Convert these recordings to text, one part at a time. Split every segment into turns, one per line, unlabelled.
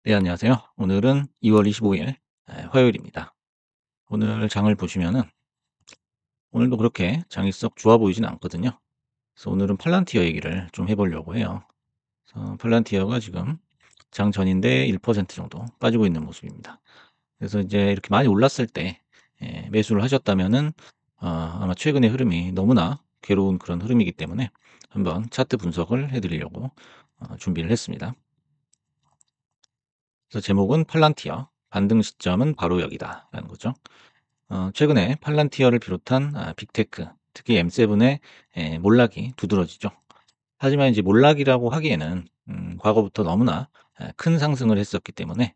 네, 안녕하세요. 오늘은 2월 25일 화요일입니다. 오늘 장을 보시면은 오늘도 그렇게 장이 썩 좋아 보이진 않거든요. 그래서 오늘은 팔란티어 얘기를 좀 해 보려고 해요. 그래서 팔란티어가 지금 장 전인데 1% 정도 빠지고 있는 모습입니다. 그래서 이제 이렇게 많이 올랐을 때 매수를 하셨다면은 아마 최근의 흐름이 너무나 괴로운 그런 흐름이기 때문에 한번 차트 분석을 해 드리려고 준비를 했습니다. 그래서 제목은 팔란티어 반등 시점은 바로 여기다라는 거죠. 최근에 팔란티어를 비롯한 빅테크, 특히 M7의 몰락이 두드러지죠. 하지만 이제 몰락이라고 하기에는 과거부터 너무나 큰 상승을 했었기 때문에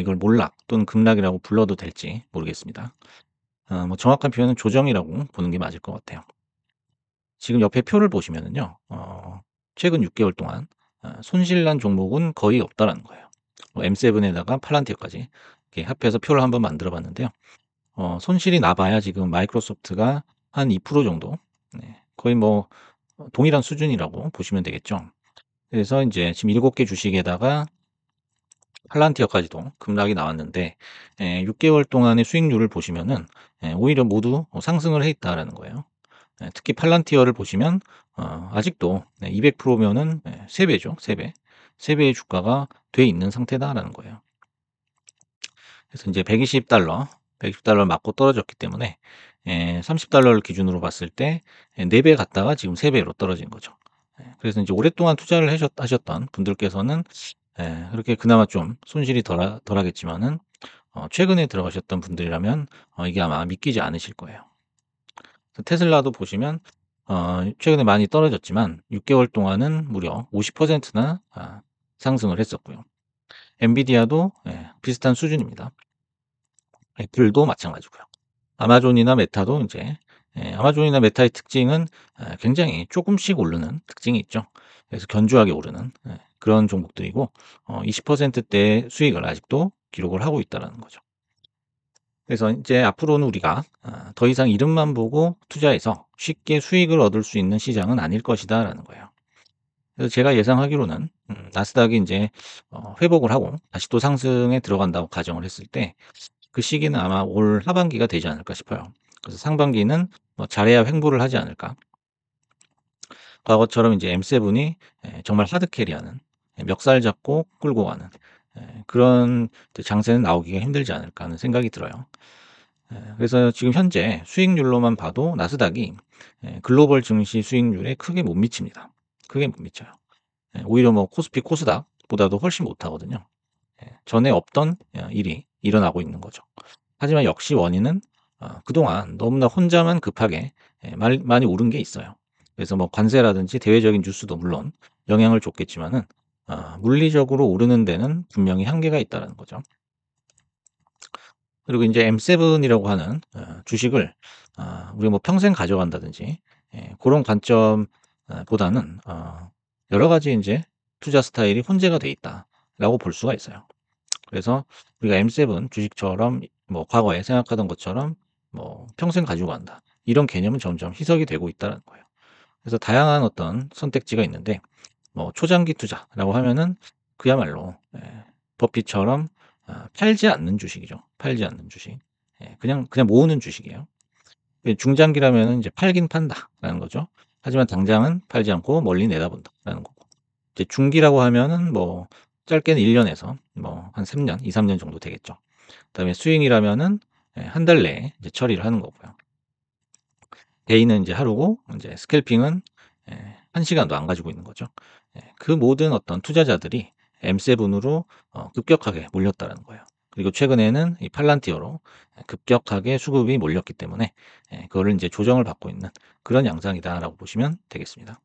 이걸 몰락 또는 급락이라고 불러도 될지 모르겠습니다. 뭐 정확한 표현은 조정이라고 보는 게 맞을 것 같아요. 지금 옆에 표를 보시면은요. 최근 6개월 동안 손실 난 종목은 거의 없다라는 거예요. M7에다가 팔란티어까지 이렇게 합해서 표를 한번 만들어 봤는데요. 손실이 나 봐야 지금 마이크로소프트가 한 2% 정도, 네, 거의 뭐 동일한 수준이라고 보시면 되겠죠. 그래서 인제 지금 7개 주식에다가 팔란티어까지도 급락이 나왔는데 6 개월 동안의 수익률을 보시면은 오히려 모두 상승을 해 있다라는 거예요. 특히 팔란티어를 보시면 아직도 200% 면은 3 배죠, 3 배. 3 배의 주가가 돼 있는 상태다라는 거예요. 그래서 인제 120 달러 맞고 떨어졌기 때문에 30 달러를 기준으로 봤을 때 4배 갔다가 지금 3 배로 떨어진 거죠. 그래서 인제 오랫동안 투자를 하셨던 분들께서는 그렇게 그나마 좀 손실이 덜하겠지만은 최근에 들어가셨던 분들이라면 이게 아마 믿기지 않으실 거예요. 그 테슬라도 보시면 최근에 많이 떨어졌지만 6 개월 동안은 무려 50%나 상승을 했었고요. 엔비디아도 비슷한 수준입니다. 애플도 마찬가지고요. 아마존이나 메타도 인제 아마존이나 메타의 특징은 굉장히 쪼금씩 오르는 특징이 있죠. 그래서 견조하게 오르는 그런 종목들이고 20% 대의 수익을 아직도 기록을 하고 있다라는 거죠. 그래서 인제 앞으로는 우리가 더 이상 이름만 보고 투자해서 쉽게 수익을 얻을 수 있는 시장은 아닐 것이다라는 거예요. 그래서 제가 예상하기로는 나스닥이 인제 회복을 하고 다시 또 상승에 들어간다고 가정을 했을 때 그 시기는 아마 올 하반기가 되지 않을까 싶어요. 그래서 상반기는 뭐 잘해야 횡보를 하지 않을까. 과거처럼 인제 M7이 정말 하드 캐리하는, 멱살 잡고 끌고 가는 그런 이제 장세는 나오기가 힘들지 않을까 하는 생각이 들어요. 그래서 지금 현재 수익률로만 봐도 나스닥이 글로벌 증시 수익률에 크게 못 미칩니다. 크게 못 미쳐요. 오히려 뭐 코스피, 코스닥보다도 훨씬 못하거든요. 전에 없던 일이 일어나고 있는 거죠. 하지만 역시 원인은 그동안 너무나 혼자만 급하게 많이 오른 게 있어요. 그래서 뭐 관세라든지 대외적인 뉴스도 물론 영향을 줬겠지만은 물리적으로 오르는 데는 분명히 한계가 있다라는 거죠. 그리고 인제 M7이라고 하는 주식을 우리가 뭐 평생 가져간다든지 고런 관점 보다는 여러 가지 인제 투자 스타일이 혼재가 돼 있다라고 볼 수가 있어요. 그래서 우리가 M7 주식처럼 뭐 과거에 생각하던 것처럼 뭐 '평생 가지고 간다.' 이런 개념은 점점 희석이 되고 있다는 거예요. 그래서 다양한 어떤 선택지가 있는데 뭐 초장기 투자라고 하면은 그야말로 버핏처럼 팔지 않는 주식이죠. 팔지 않는 주식. 그냥 모으는 주식이에요. 중장기라면은 이제 '팔긴 판다.'라는 거죠. 하지만 당장은 팔지 않고 멀리 내다본다라는 거고. 이제 중기라고 하면은 뭐 짧게는 1 년에서 뭐 한 3 년, 2-3년 정도 되겠죠. 그다음에 스윙이라면은 1달 내에 이제 처리를 하는 거고요. 데이는 인제 하루고 인제 스캘핑은 1 시간도 안 가지고 있는 거죠. 그 모든 어떤 투자자들이 M7으로 급격하게 몰렸다라는 거예요. 그리고 최근에는 이 팔란티어로 급격하게 수급이 몰렸기 때문에 그거를 인제 조정을 받고 있는 그런 양상이다라고 보시면 되겠습니다.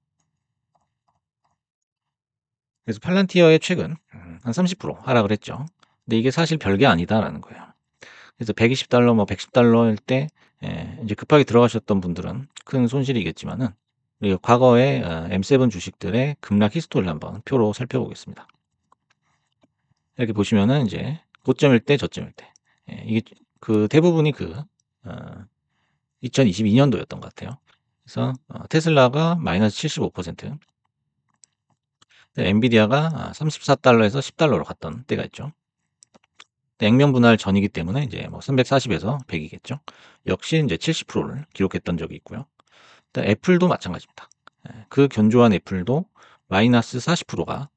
그래서 팔란티어의 최근 한 30% 하락을 했죠. 근데 이게 사실 별게 아니다라는 거예요. 그래서 120 달러 뭐 110 달러일 때 인제 급하게 들어가셨던 분들은 큰 손실이겠지만은 우리가 과거의 M7 주식들의 급락 히스토리를 한번 표로 살펴보겠습니다. 이렇게 보시면은 인제 고점일 때 저점일 때 이게 그 대부분이 어 2022 년도였던 것 같아요. 그래서 테슬라가 -75%, 근데 엔비디아가 34달러에서 10달러로 갔던 때가 있죠. 근데 액면 분할 전이기 때문에 이제 뭐 340에서 100 이겠죠. 역시 인제 70%를 기록했던 적이 있고요. 그다음에 애플도 마찬가지입니다. 그 견조한 애플도 마이너스 40%가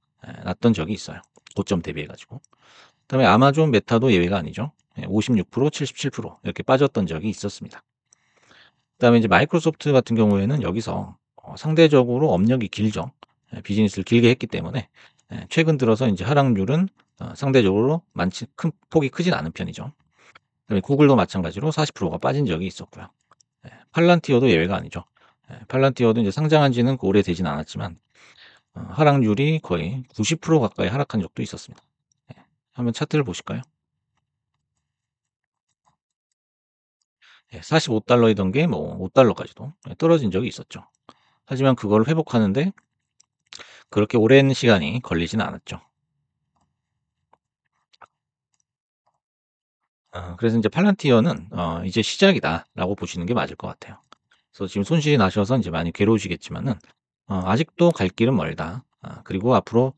났던 적이 있어요, 고점 대비해 가지고. 그다음에 아마존, 메타도 예외가 아니죠. 56% 77% 이렇게 빠졌던 적이 있었습니다. 그다음에 이제 마이크로소프트 같은 경우에는 여기서 상대적으로 업력이 길죠. 비즈니스를 길게 했기 때문에 최근 들어서 인제 하락률은 상대적으로 많지 큰 폭이 크진 않은 편이죠. 그다음에 구글도 마찬가지로 40%가 빠진 적이 있었고요. 팔란티어도 예외가 아니죠. 팔란티어도 인제 상장한 지는 오래되진 않았지만 하락률이 거의 90% 가까이 하락한 적도 있었습니다. 예. 한번 차트를 보실까요? 45달러이던 게 뭐 5달러까지도 떨어진 적이 있었죠. 하지만 그걸 회복하는데 그렇게 오랜 시간이 걸리지는 않았죠. 그래서 인제 팔란티어는 '이제 시작이다.'라고 보시는 게 맞을 것 같아요. 그래서 지금 손실이 나셔서 인제 많이 괴로우시겠지만은 아직도 갈 길은 멀다. 그리고 앞으로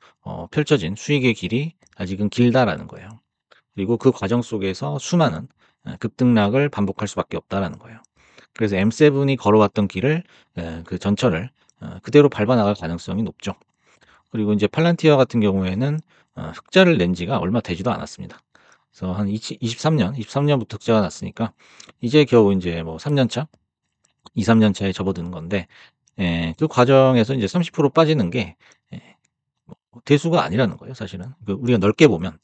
펼쳐진 수익의 길이 아직은 길다라는 거예요. 그리고 그 과정 속에서 수많은 급등락을 반복할 수밖에 없다라는 거예요. 그래서 M7이 걸어왔던 길을 그 전철을 그대로 밟아 나갈 가능성이 높죠. 그리고 인제 팔란티어 같은 경우에는 흑자를 낸 지가 얼마 되지도 않았습니다. 그래서 한 23년 부터 흑자가 났으니까 이제 겨우 인제 뭐 3년 차, 2-3년 차에 접어드는 건데 그 과정에서 인제 30% 빠지는 게 예 대수가 아니라는 거예요 사실은. 그 우리가 넓게 보면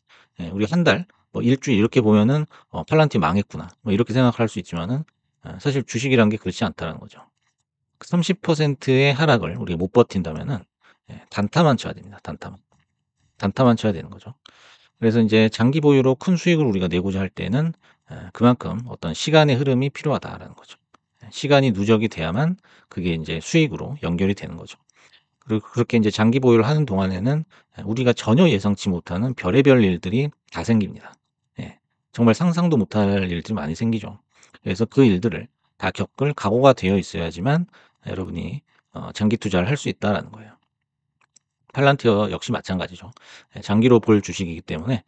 우리가 한 달 뭐 일 주일 이렇게 보면은 '팔란티어 망했구나.' 뭐 이렇게 생각할 수 있지만은 사실 주식이란 게 그렇지 않다는 거죠. 그 30%의 하락을 우리가 못 버틴다면은 단타만 쳐야 됩니다, 단타만. 단타만 쳐야 되는 거죠. 그래서 인제 장기 보유로 큰 수익을 우리가 내고자 할 때는 그만큼 어떤 시간의 흐름이 필요하다라는 거죠. 시간이 누적이 돼야만 그게 인제 수익으로 연결이 되는 거죠. 그리고 그렇게 인제 장기 보유를 하는 동안에는 우리가 전혀 예상치 못하는 별의별 일들이 다 생깁니다. 예. 정말 상상도 못할 일들이 많이 생기죠. 그래서 그 일들을 다 겪을 각오가 되어 있어야지만 여러분이 장기 투자를 할 수 있다라는 거예요. 팔란티어 역시 마찬가지죠. 장기로 볼 주식이기 때문에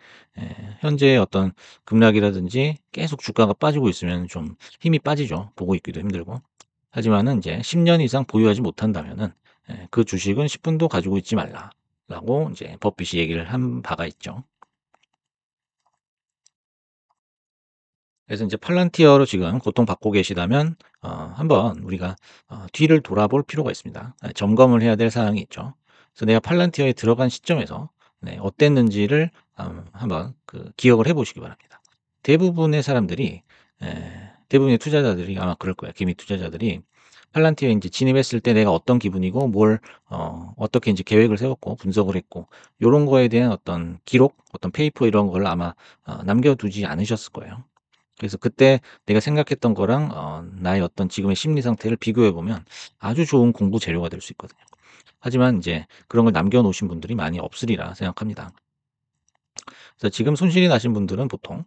현재의 어떤 급락이라든지 계속 주가가 빠지고 있으면 좀 힘이 빠지죠. 보고 있기도 힘들고. 하지만은 인제 10년 이상 보유하지 못한다면은 "그 주식은 10 분도 가지고 있지 말라."라고 인제 버핏이 얘기를 한 바가 있죠. 그래서 인제 팔란티어로 지금 고통받고 계시다면 한번 우리가 뒤를 돌아볼 필요가 있습니다. 점검을 해야 될 사항이 있죠. 그래서 내가 팔란티어에 들어간 시점에서 어땠는지를 한번 그 기억을 해 보시기 바랍니다. 대부분의 사람들이 대부분의 투자자들이 아마 그럴 거예요. 개미 투자자들이 팔란티어에 인제 진입했을 때 내가 어떤 기분이고 뭘 어떻게 인제 계획을 세웠고 분석을 했고 요런 거에 대한 어떤 기록, 어떤 페이퍼 이런 걸 아마 남겨 두지 않으셨을 거예요. 그래서 그때 내가 생각했던 거랑 나의 어떤 지금의 심리 상태를 비교해 보면 아주 좋은 공부 재료가 될 수 있거든요. 하지만 인제 그런 걸 남겨 놓으신 분들이 많이 없으리라 생각합니다. 그래서 지금 손실이 나신 분들은 보통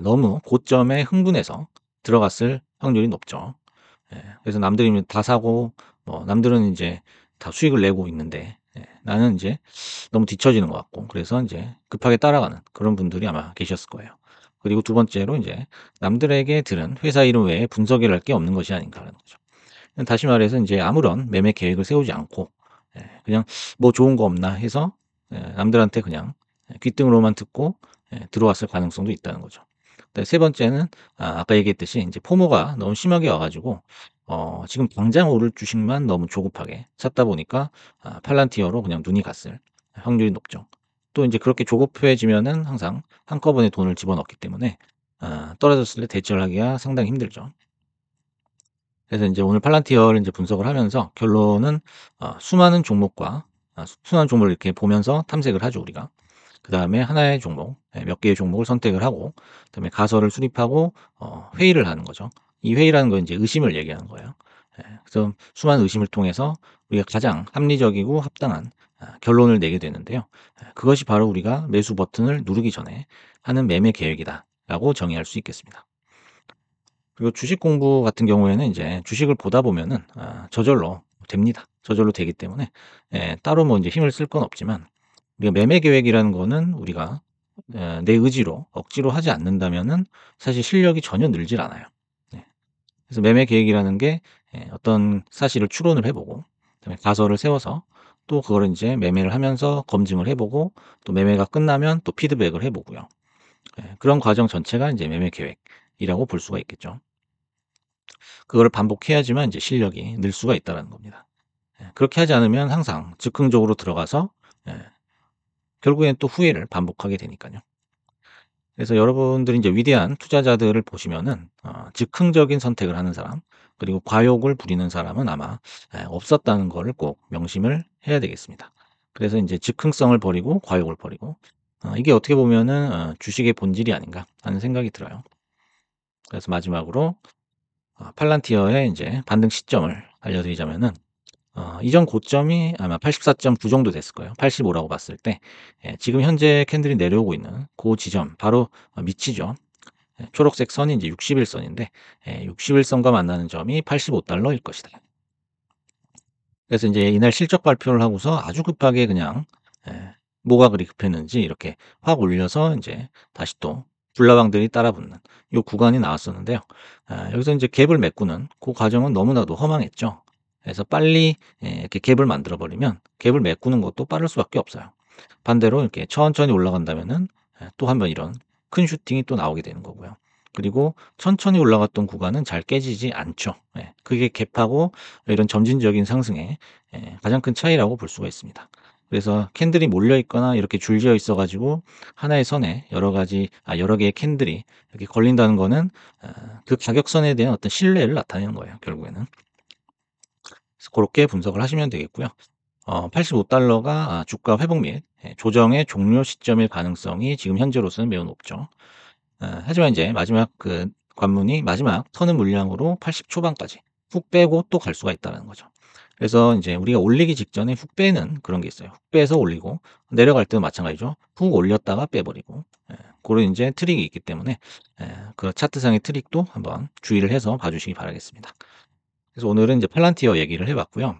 너무 고점에 흥분해서 들어갔을 확률이 높죠. 그래서 남들이면 다 사고 뭐 남들은 인제 다 수익을 내고 있는데 나는 인제 너무 뒤처지는 것 같고 그래서 인제 급하게 따라가는 그런 분들이 아마 계셨을 거예요. 그리고 두 번째로 인제 남들에게 들은 회사 이름 외에 분석이랄 게 없는 것이 아닌가라는 거죠. 다시 말해서 인제 아무런 매매 계획을 세우지 않고 그냥 '뭐 좋은 거 없나.' 해서 남들한테 그냥 귓등으로만 듣고 들어왔을 가능성도 있다는 거죠. 그다음에 세 번째는 아까 얘기했듯이 인제 포모가 너무 심하게 와 가지고 지금 당장 오를 주식만 너무 조급하게 샀다 보니까 팔란티어로 그냥 눈이 갔을 확률이 높죠. 또 인제 그렇게 조급해지면은 항상 한꺼번에 돈을 집어넣기 때문에 떨어졌을 때 대처를 하기가 상당히 힘들죠. 그래서 인제 오늘 팔란티어를 인제 분석을 하면서 결론은 수많은 종목과 수많은 종목을 이렇게 보면서 탐색을 하죠 우리가. 그다음에 하나의 종목 몇 개의 종목을 선택을 하고 그다음에 가설을 수립하고 회의를 하는 거죠. 이 회의라는 건 인제 의심을 얘기하는 거예요. 그래서 수많은 의심을 통해서 우리가 가장 합리적이고 합당한 결론을 내게 되는데요. 그것이 바로 우리가 '매수 버튼을 누르기 전에 하는 매매 계획이다.'라고 정의할 수 있겠습니다. 그리고 주식 공부 같은 경우에는 인제 주식을 보다 보면은 저절로 됩니다. 저절로 되기 때문에 따로 뭐 인제 힘을 쓸 건 없지만, 우리가 매매 계획이라는 거는 우리가 내 의지로 억지로 하지 않는다면은 사실 실력이 전혀 늘질 않아요. 네. 그래서 매매 계획이라는 게 어떤 사실을 추론을 해 보고, 그다음에 가설을 세워서 또 그거를 인제 매매를 하면서 검증을 해 보고, 또 매매가 끝나면 또 피드백을 해 보고요. 그런 과정 전체가 인제 매매 계획이라고 볼 수가 있겠죠. 그거를 반복해야지만 인제 실력이 늘 수가 있다라는 겁니다. 그렇게 하지 않으면 항상 즉흥적으로 들어가서 예 결국엔 또 후회를 반복하게 되니깐요. 그래서 여러분들이 인제 위대한 투자자들을 보시면은 즉흥적인 선택을 하는 사람, 그리고 과욕을 부리는 사람은 아마 없었다는 거를 꼭 명심을 해야 되겠습니다. 그래서 인제 즉흥성을 버리고 과욕을 버리고, 이게 어떻게 보면은 '주식의 본질이 아닌가.' 하는 생각이 들어요. 그래서 마지막으로 팔란티어의 인제 반등 시점을 알려드리자면은, 이전 고점이 아마 84.9 정도 됐을 거예요. 85 라고 봤을 때 지금 현재 캔들이 내려오고 있는 고 지점 바로 밑이죠. 초록색 선이 인제 60 일선인데 60 일선과 만나는 점이 $85 일 것이다. 그래서 인제 이날 실적 발표를 하고서 아주 급하게 그냥 예 뭐가 그리 급했는지 이렇게 확 올려서 인제 다시 또 불나방들이 따라붙는 요 구간이 나왔었는데요. 여기서 인제 갭을 메꾸는 고 과정은 너무나도 허망했죠. 그래서 빨리 이렇게 갭을 만들어 버리면 갭을 메꾸는 것도 빠를 수밖에 없어요. 반대로 이렇게 천천히 올라간다면은 또 한번 이런 큰 슈팅이 또 나오게 되는 거고요. 그리고 천천히 올라갔던 구간은 잘 깨지지 않죠. 그게 갭하고 이런 점진적인 상승의 가장 큰 차이라고 볼 수가 있습니다. 그래서 캔들이 몰려 있거나 이렇게 줄지어 있어 가지고 하나의 선에 여러 개의 캔들이 이렇게 걸린다는 거는 그 가격선에 대한 어떤 신뢰를 나타내는 거예요, 결국에는. 그래서 고렇게 분석을 하시면 되겠고요. $85 가 주가 회복 및 조정의 종료 시점일 가능성이 지금 현재로서는 매우 높죠. 하지만 인제 마지막 그 관문이 마지막 터는 물량으로 80 초반까지 훅 빼고 또 갈 수가 있다는 거죠. 그래서 인제 우리가 올리기 직전에 훅 빼는 그런 게 있어요. 훅 빼서 올리고, 내려갈 때도 마찬가지죠. 훅 올렸다가 빼 버리고, 고런 인제 트릭이 있기 때문에 그 차트상의 트릭도 한번 주의를 해서 봐 주시기 바라겠습니다. 그래서 오늘은 이제 팔란티어 얘기를 해 봤고요.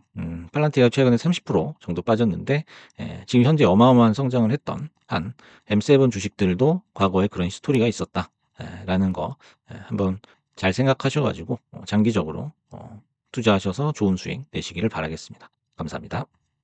팔란티어가 최근에 30% 정도 빠졌는데 지금 현재 어마어마한 성장을 했던 한 M7 주식들도 과거에 그런 스토리가 있었다 라는 거 한번 잘 생각하셔 가지고 장기적으로 투자하셔서 좋은 수익 내시기를 바라겠습니다. 감사합니다.